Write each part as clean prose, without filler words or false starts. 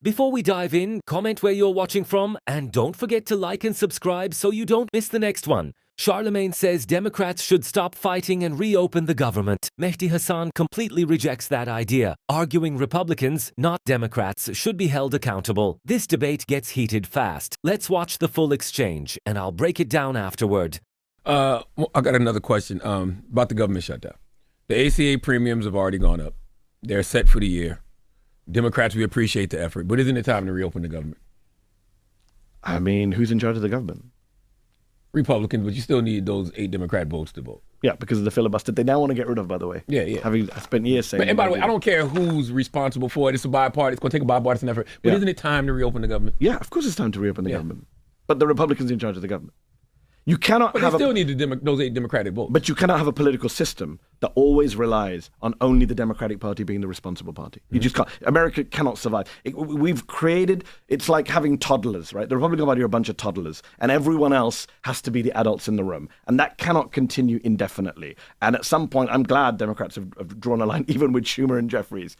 Before we dive in, comment where you're watching from, and don't forget to like and subscribe so you don't miss the next one. Charlamagne says Democrats should stop fighting and reopen the government. Mehdi Hasan completely rejects that idea, arguing Republicans, not Democrats, should be held accountable. This debate gets heated fast. Let's watch the full exchange, and I'll break it down afterward. I got another question about the government shutdown. The ACA premiums have already gone up. They're set for the year. Democrats, we appreciate the effort, but isn't it time to reopen the government? I mean, who's in charge of the government? Republicans, but you still need those 8 Democrat votes to vote. Yeah, because of the filibuster they now want to get rid of, by the way. Yeah. Having spent years saying... And by the way, I don't care who's responsible for it. It's going to take a bipartisan effort. But isn't it time to reopen the government? Yeah, of course it's time to reopen the government. But the Republicans are in charge of the government. You cannot but have they still need those 8 Democratic votes. But you cannot have a political system that always relies on only the Democratic Party being the responsible party. You just can't. America cannot survive. We've created, it's like having toddlers, right? The Republican Party are a bunch of toddlers, and everyone else has to be the adults in the room. And that cannot continue indefinitely. And at some point, I'm glad Democrats have drawn a line, even with Schumer and Jeffries,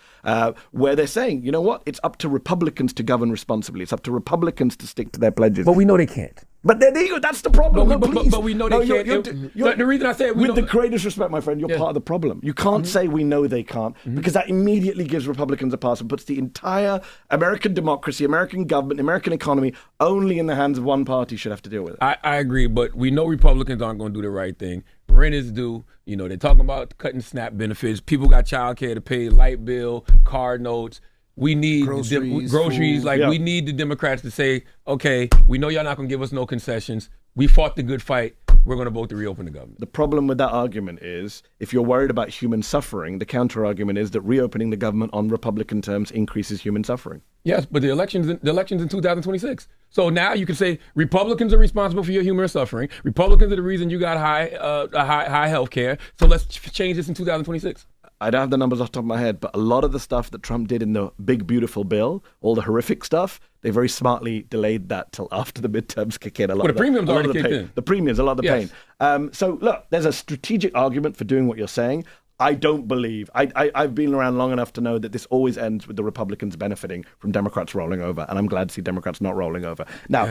where they're saying, you know what? It's up to Republicans to govern responsibly. It's up to Republicans to stick to their pledges. But we know they can't. But that's the problem. But we know they can't. The reason I say with the greatest respect, my friend, you're part of the problem. You can't say we know they can't, because that immediately gives Republicans a pass and puts the entire American democracy, American government, American economy only in the hands of one party should have to deal with it. I agree, but we know Republicans aren't going to do the right thing. Rent is due. You know, they're talking about cutting SNAP benefits. People got child care to pay, light bill, car notes. We need groceries. We need the Democrats to say, okay, we know y'all not going to give us no concessions. We fought the good fight. We're going to vote to reopen the government. The problem with that argument is, if you're worried about human suffering, the counter argument is that reopening the government on Republican terms increases human suffering. Yes, but the election's in 2026. So now you can say Republicans are responsible for your human suffering. Republicans are the reason you got high health care. So let's change this in 2026. I don't have the numbers off the top of my head, but a lot of the stuff that Trump did in the big, beautiful bill, all the horrific stuff, they very smartly delayed that till after the midterms kick in. But the premiums already kicked in. The premiums, a lot of the pain. So look, there's a strategic argument for doing what you're saying. I don't believe, I've been around long enough to know that this always ends with the Republicans benefiting from Democrats rolling over, and I'm glad to see Democrats not rolling over. Now,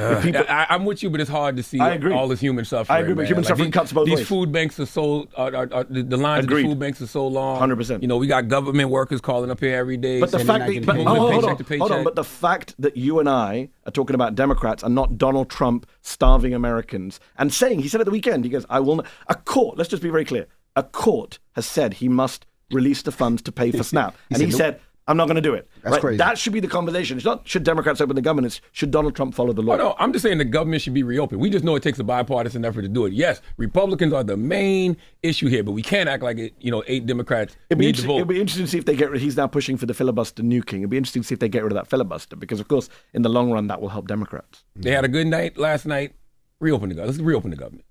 I'm with you, but it's hard to see all this human suffering. I agree, but human suffering cuts both ways. These food banks are so, the lines of the food banks are so long. 100%. You know, we got government workers calling up here every day. But the fact but the fact that you and I are talking about Democrats and not Donald Trump starving Americans and saying, he said at the weekend, he goes, I will not, a court, let's just be very clear, a court has said he must release the funds to pay for SNAP. And he said, I'm not going to do it. That's crazy. That should be the conversation. It's not should Democrats open the government, it's should Donald Trump follow the law. No, I'm just saying the government should be reopened. We just know it takes a bipartisan effort to do it. Yes, Republicans are the main issue here, but we can't act like 8 Democrats need to vote. It'll be interesting to see if they get rid. He's now pushing for the filibuster nuking. It'll be interesting to see if they get rid of that filibuster, because, of course, in the long run, that will help Democrats. They had a good night last night. Reopen the government. Let's reopen the government.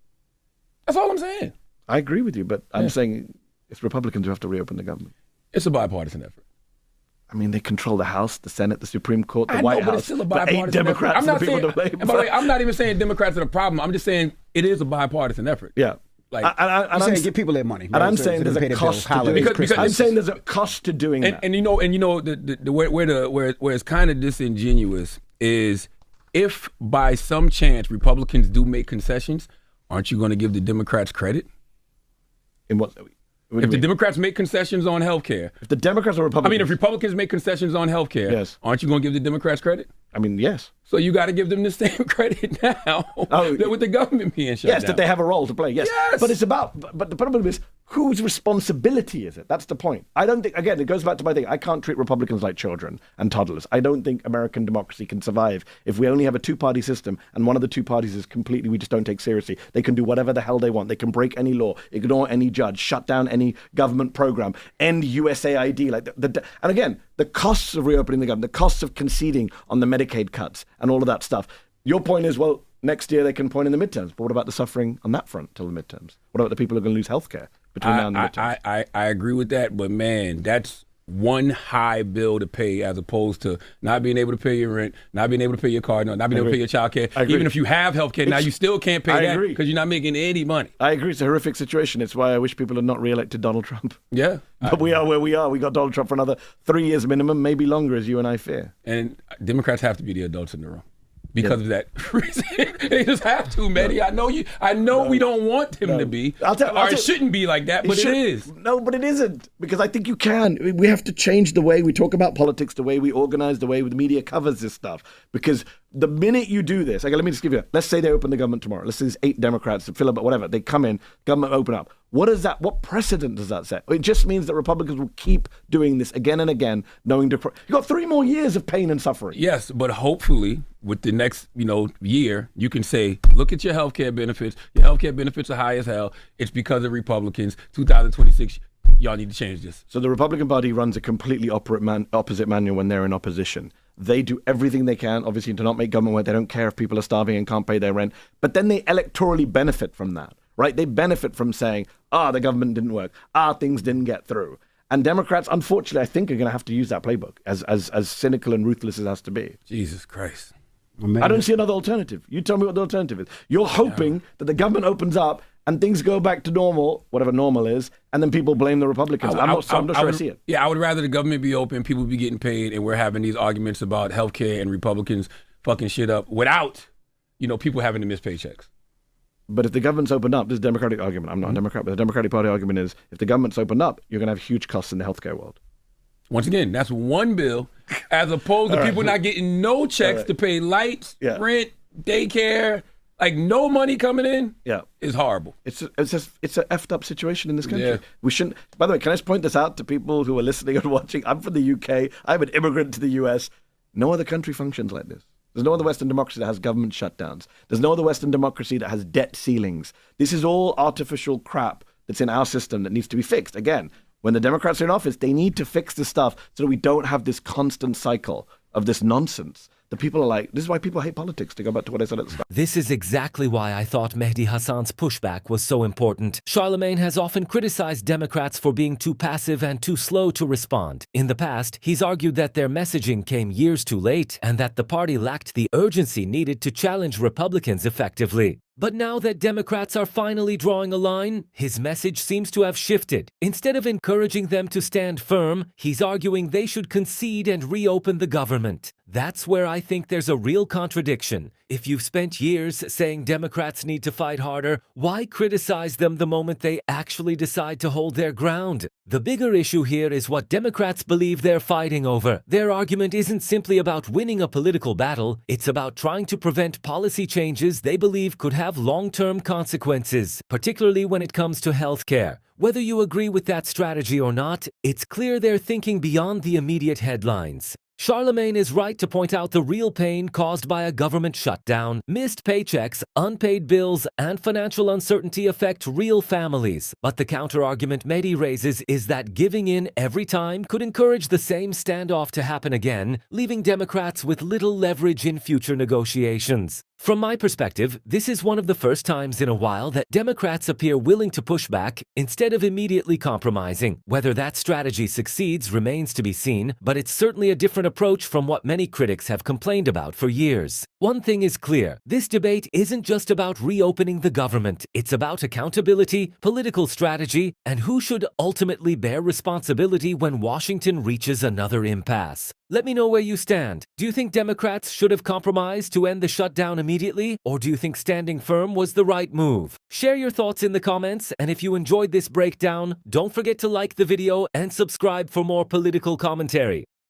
That's all I'm saying. I agree with you, but I'm saying it's Republicans who have to reopen the government. It's a bipartisan effort. I mean, they control the House, the Senate, the Supreme Court, the White House. But it's still a bipartisan 8 Democrats effort. and the people to blame. And by the way, I'm not even saying Democrats are the problem. I'm just saying it is a bipartisan effort. Yeah. I'm saying give people their money. And I'm saying there's a cost to doing it. I'm saying there's a cost to doing that. And where it's kind of disingenuous is if by some chance Republicans do make concessions, aren't you going to give the Democrats credit? In what? If the Democrats make concessions on health care. If the Democrats or Republicans. If Republicans make concessions on health care, aren't you going to give the Democrats credit? I mean, yes. So you got to give them the same credit now with the government being shut down. Yes, that they have a role to play, yes. But it's but the problem is, whose responsibility is it? That's the point. I don't think, again, it goes back to my thing, I can't treat Republicans like children and toddlers. I don't think American democracy can survive if we only have a two-party system and one of the two parties is completely, we just don't take seriously. They can do whatever the hell they want. They can break any law, ignore any judge, shut down any government program, end USAID. And again, the costs of reopening the government, the costs of conceding on the Medicaid cuts and all of that stuff. Your point is, well, next year they can point in the midterms. But what about the suffering on that front till the midterms? What about the people who are going to lose health care between now and the midterms? I agree with that, but man, that's one high bill to pay as opposed to not being able to pay your rent, not being able to pay your car note, not being able to pay your child care. Even if you have health care, now you still can't pay that because you're not making any money. I agree. It's a horrific situation. It's why I wish people had not re-elected Donald Trump. Yeah. But we are where we are. We got Donald Trump for another 3 years minimum, maybe longer, as you and I fear. And Democrats have to be the adults in the room. Because of that reason. They just have to, Mehdi. I know we don't want him to be. It shouldn't be like that, but it is. No, but it isn't. Because I think you can. We have to change the way we talk about politics, the way we organize, the way the media covers this stuff. Because the minute you do this, okay, let me just give you, let's say they open the government tomorrow. Let's say there's 8 Democrats that fill up, whatever. They come in, government open up. What precedent does that set? It just means that Republicans will keep doing this again and again, knowing you've got 3 more years of pain and suffering. Yes, but hopefully with the next, year, you can say, look at your health care benefits. Your health care benefits are high as hell. It's because of Republicans. 2026, y'all need to change this. So the Republican Party runs a completely opposite manual when they're in opposition. They do everything they can, obviously, to not make government work. They don't care if people are starving and can't pay their rent. But then they electorally benefit from that, right? They benefit from saying, the government didn't work. Things didn't get through. And Democrats, unfortunately, I think are going to have to use that playbook, as cynical and ruthless as it has to be. Jesus Christ. I don't see another alternative. You tell me what the alternative is. You're hoping that the government opens up and things go back to normal, whatever normal is, and then people blame the Republicans. I'm not sure I see it. Yeah, I would rather the government be open, people be getting paid, and we're having these arguments about healthcare and Republicans fucking shit up without, people having to miss paychecks. But if the government's opened up, this is a Democratic argument. I'm not a Democrat, but the Democratic Party argument is if the government's opened up, you're going to have huge costs in the healthcare world. Once again, that's one bill, as opposed to people not getting no checks to pay lights, rent, daycare, like no money coming in. Yeah, is horrible. It's an effed up situation in this country. Yeah. We shouldn't. By the way, can I just point this out to people who are listening and watching? I'm from the UK. I'm an immigrant to the US. No other country functions like this. There's no other Western democracy that has government shutdowns. There's no other Western democracy that has debt ceilings. This is all artificial crap that's in our system that needs to be fixed. Again, when the Democrats are in office, they need to fix this stuff so that we don't have this constant cycle of this nonsense. The people are like, this is why people hate politics, to go back to what I said at the start. This is exactly why I thought Mehdi Hasan's pushback was so important. Charlamagne has often criticized Democrats for being too passive and too slow to respond. In the past, he's argued that their messaging came years too late and that the party lacked the urgency needed to challenge Republicans effectively. But now that Democrats are finally drawing a line, his message seems to have shifted. Instead of encouraging them to stand firm, he's arguing they should concede and reopen the government. That's where I think there's a real contradiction. If you've spent years saying Democrats need to fight harder, why criticize them the moment they actually decide to hold their ground? The bigger issue here is what Democrats believe they're fighting over. Their argument isn't simply about winning a political battle, it's about trying to prevent policy changes they believe could have long-term consequences, particularly when it comes to healthcare. Whether you agree with that strategy or not, it's clear they're thinking beyond the immediate headlines. Charlamagne is right to point out the real pain caused by a government shutdown. Missed paychecks, unpaid bills, and financial uncertainty affect real families. But the counter-argument Mehdi raises is that giving in every time could encourage the same standoff to happen again, leaving Democrats with little leverage in future negotiations. From my perspective, this is one of the first times in a while that Democrats appear willing to push back instead of immediately compromising. Whether that strategy succeeds remains to be seen, but it's certainly a different approach from what many critics have complained about for years. One thing is clear, this debate isn't just about reopening the government. It's about accountability, political strategy, and who should ultimately bear responsibility when Washington reaches another impasse. Let me know where you stand. Do you think Democrats should have compromised to end the shutdown immediately, or do you think standing firm was the right move? Share your thoughts in the comments, and if you enjoyed this breakdown, don't forget to like the video and subscribe for more political commentary.